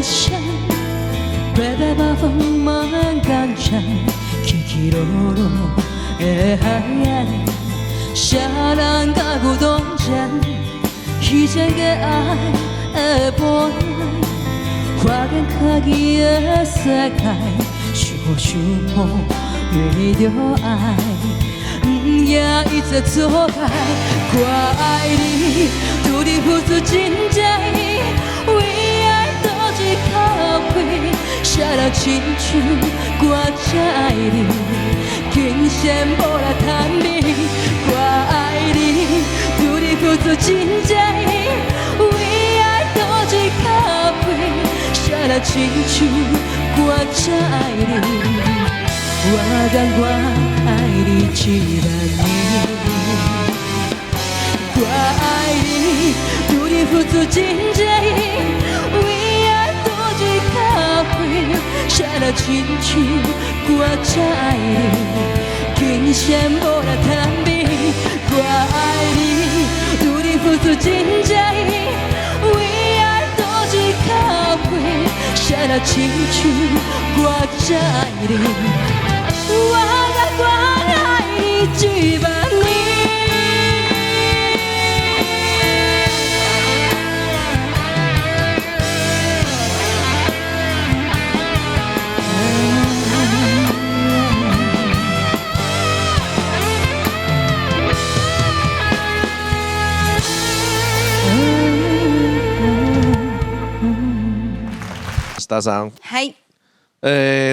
想，背背把風蠻剛強，起起落落的海岸，誰人甲有同將，以前的愛的波瀾，花間可記的世界，想想碰，願意着愛。也一直走開，我愛你，拄你付出真情，為愛鬥一口氣，誰人親像我這愛你，竟然無力探秘。我愛你，拄你付出真情，為愛鬥一口氣，誰人親像我這愛你。我講我愛你1萬年，我愛你，拄你付出真情，為愛鬥一口氣，誰人親像我這愛你，竟然無力探秘。我愛你，拄你付出真情，為愛鬥一口氣，誰人親像我這愛你。我愛你1萬年。大桑，嗨。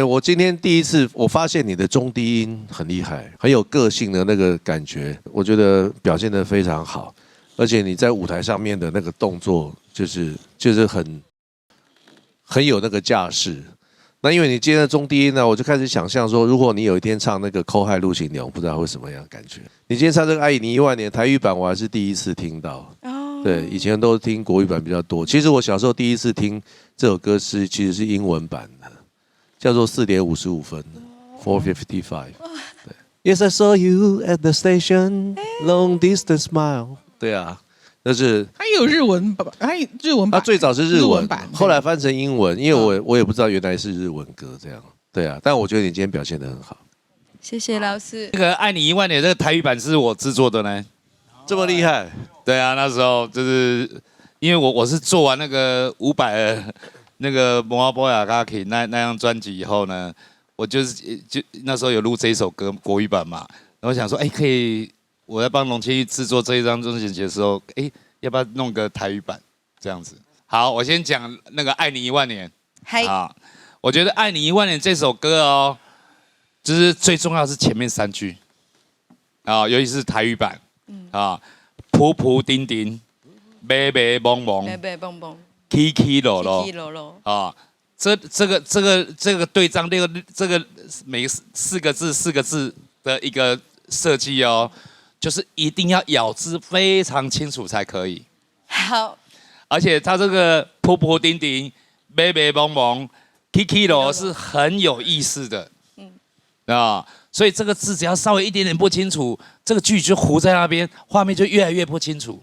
我今天第一次，我發現你的中低音很厲害，很有個性的那個感覺，我覺得表現得非常好，而且你在舞台上面的那個動作，就是很有那個架勢。那因為你今天的中低音呢，我就開始想象說，如果你有一天唱那個《口海路行鳥》，不知道會什麼樣的感覺。你今天唱這個《愛你1萬年》台語版，我還是第一次聽到。對，以前都聽國語版比較多。其實我小時候第一次聽這首歌其實是英文版的。叫做4點55分 ，4:55。對 ，Yes I saw you at the station, long distance smile。对啊，那是还有日文版，还有日文版。最早是日文版，後來翻成英文，因為我也不知道原來是日文歌這樣。對啊，但我覺得你今天表現得很好。謝謝老師。那個《愛你1萬年》這個台語版是我製作的呢，這麼厲害？對啊，那時候就是因為我是做完那個500。那個《摩阿波亞卡奇》那張專輯以後呢，我就那時候有錄這一首歌國語版嘛，然後想說，可以，我在幫龍千玉製作這一張專輯的時候，要不要弄個台語版這樣子？好，我先講那個《愛你1萬年》。嗨。啊，我覺得《愛你1萬年》這首歌哦，就是最重要是前面3句，啊，尤其是台語版，啊，噗噗丁丁，白白蒙蒙，白白蹦蹦。起起落落啊，這個對仗，這個每4個字的一個設計哦，就是一定要咬字非常清楚才可以。好，而且它這個噗噗丁丁、白白蒙蒙、起起落落是很有意思的，啊，所以這個字只要稍微一點點不清楚，這個句就糊在那邊，畫面就越來越不清楚。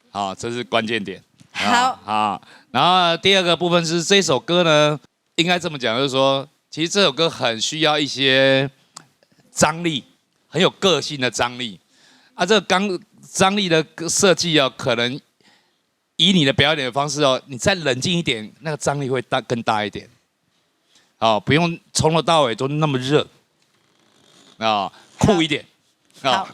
好，這是關鍵點。好，然後第二個部分是這首歌呢，應該這麼講，就是說，其實這首歌很需要一些張力，很有個性的張力。啊，這個張力的設計哦，可能以你的表演的方式哦，你再冷靜一點，那個張力會更大一點。啊，不用從頭到尾都那麼熱。啊，酷一點。啊，